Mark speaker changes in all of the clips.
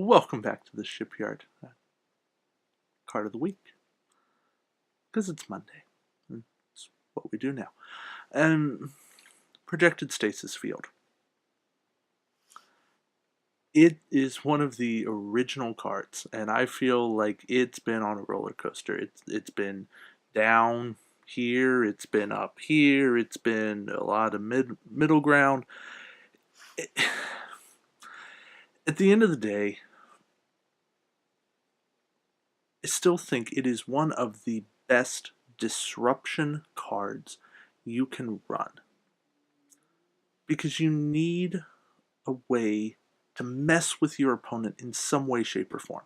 Speaker 1: Welcome back to the Shipyard. Card of the week. Because it's Monday. And it's what we do now. Projected Stasis Field. It is one of the original cards, and I feel like it's been on a roller coaster. It's been down here, it's been up here, it's been a lot of middle ground. At the end of the day, I still think it is one of the best disruption cards you can run. Because you need a way to mess with your opponent in some way, shape, or form.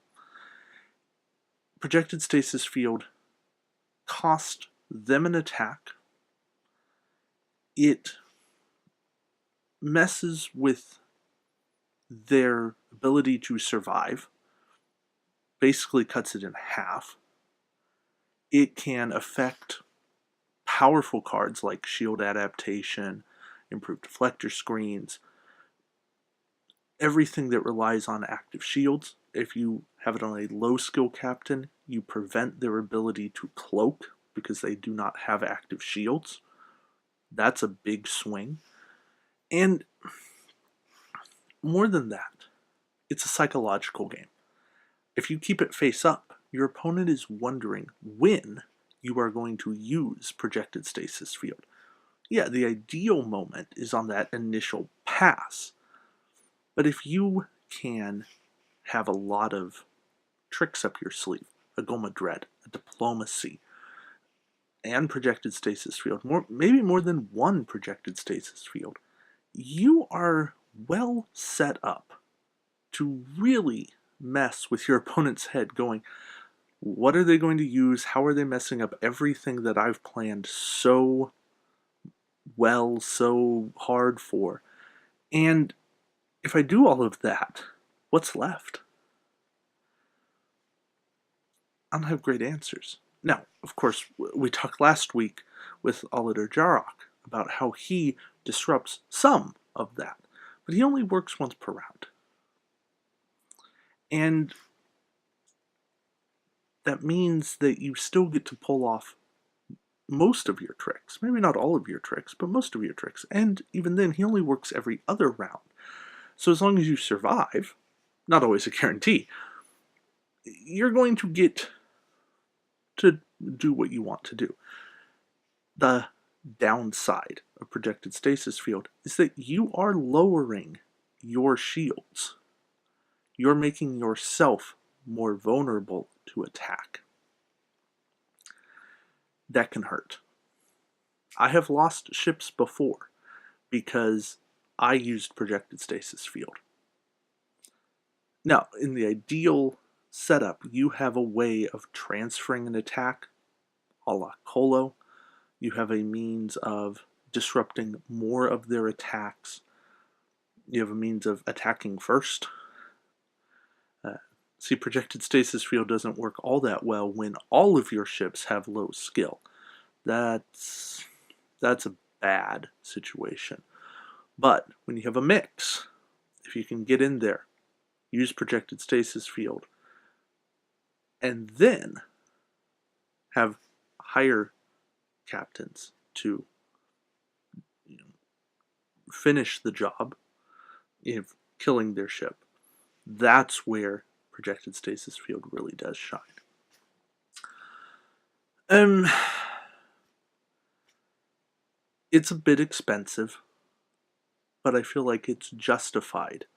Speaker 1: Projected Stasis Field cost them an attack. It messes with their ability to survive. Basically cuts it in half. It can affect powerful cards like Shield Adaptation, Improved Deflector Screens, everything that relies on active shields. If you have it on a low skill captain, you prevent their ability to cloak because they do not have active shields. That's a big swing. And more than that, it's a psychological game. If you keep it face up, your opponent is wondering when you are going to use Projected Stasis Field. Yeah, the ideal moment is on that initial pass. But if you can have a lot of tricks up your sleeve, a Goma Dread, a Diplomacy, and Projected Stasis Field, maybe more than one Projected Stasis Field, you are well set up to really mess with your opponent's head, going, what are they going to use? How are they messing up everything that I've planned so well, so hard for? And if I do all of that, what's left? I don't have great answers. Now, of course, we talked last week with Aladar Jarok about how he disrupts some of that, but he only works once per round. And that means that you still get to pull off most of your tricks. Maybe not all of your tricks, but most of your tricks. And even then, he only works every other round. So as long as you survive, not always a guarantee, you're going to get to do what you want to do. The downside of Projected Stasis Field is that you are lowering your shields. You're making yourself more vulnerable to attack. That can hurt. I have lost ships before because I used Projected Stasis Field. Now, in the ideal setup, you have a way of transferring an attack, a la Colo. You have a means of disrupting more of their attacks. You have a means of attacking first. See, Projected Stasis Field doesn't work all that well when all of your ships have low skill. That's a bad situation. But when you have a mix, if you can get in there, use Projected Stasis Field, and then have higher captains to finish the job of killing their ship, that's where Projected Stasis Field really does shine. It's a bit expensive, but I feel like it's justified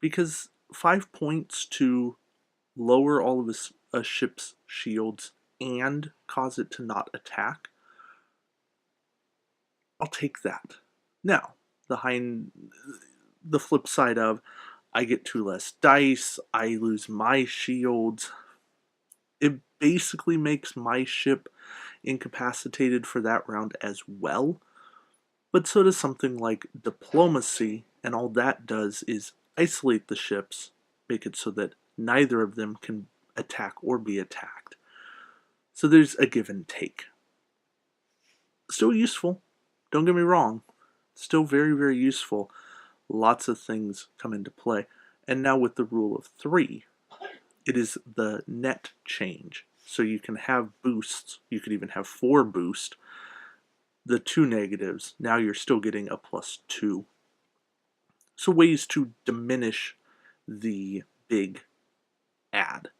Speaker 1: because 5 points to lower all of a ship's shields and cause it to not attack, I'll take that. Now, the flip side of I get 2 less dice, I lose my shields, it basically makes my ship incapacitated for that round as well. But so does something like Diplomacy, and all that does is isolate the ships, make it so that neither of them can attack or be attacked. So there's a give and take. Still useful, don't get me wrong, still very, very useful. Lots of things come into play. And now with the rule of 3, it is the net change. So you can have boosts. You could even have 4 boost. The 2 negatives, now you're still getting a +2. So ways to diminish the big add,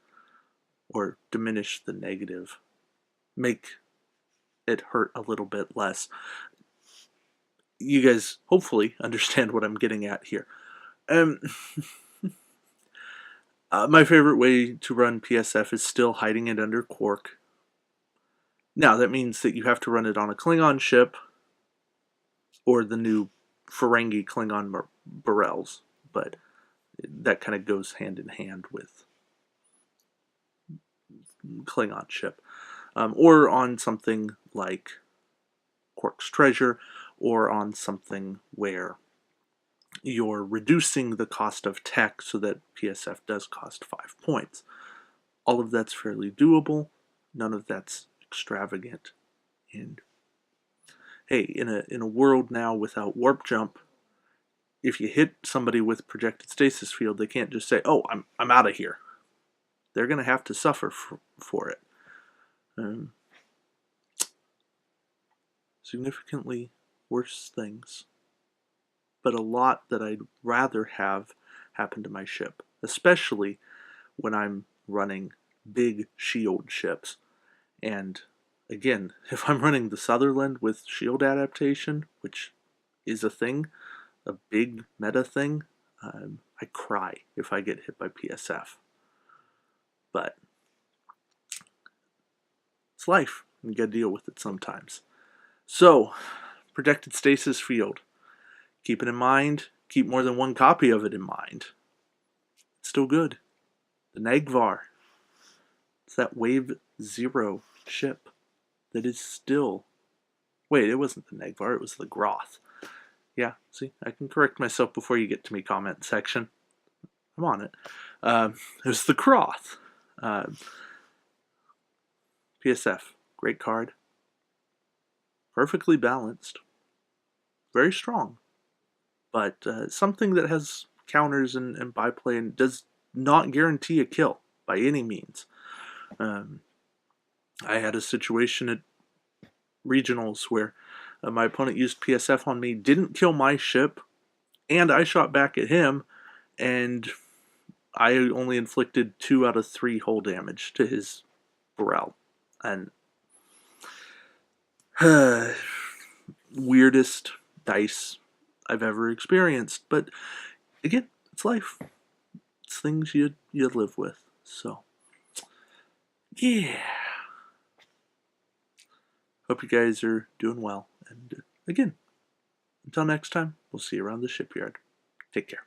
Speaker 1: or diminish the negative, make it hurt a little bit less. You guys hopefully understand what I'm getting at here. My favorite way to run PSF is still hiding it under Quark. Now, that means that you have to run it on a Klingon ship, or the new Ferengi Klingon Barrels, but that kind of goes hand in hand with Klingon ship. Or on something like Quark's Treasure, or on something where you're reducing the cost of tech so that PSF does cost 5 points. All of that's fairly doable. None of that's extravagant. And hey, in a world now without warp jump, if you hit somebody with projected stasis field, they can't just say, "Oh, I'm out of here." They're going to have to suffer for it. Significantly worse things, but a lot that I'd rather have happen to my ship, especially when I'm running big shield ships. And again, if I'm running the Sutherland with shield adaptation, which is a thing, a big meta thing, I cry if I get hit by PSF. But it's life, and you gotta deal with it sometimes. So, projected stasis field. Keep it in mind. Keep more than one copy of it in mind. It's still good. The Nagvar. It's that Wave 0 ship that is still... Wait, it wasn't the Nagvar, it was the Groth. Yeah, see, I can correct myself before you get to me, comment section. I'm on it. It was the Groth. PSF, great card. Perfectly balanced. Very strong. But something that has counters and byplay and does not guarantee a kill by any means. I had a situation at regionals where my opponent used PSF on me, didn't kill my ship, and I shot back at him, and I only inflicted 2 out of 3 hull damage to his Burrell. And weirdest dice I've ever experienced. But again, it's life. It's things you live with. So, yeah. Hope you guys are doing well. And again, until next time, we'll see you around the shipyard. Take care.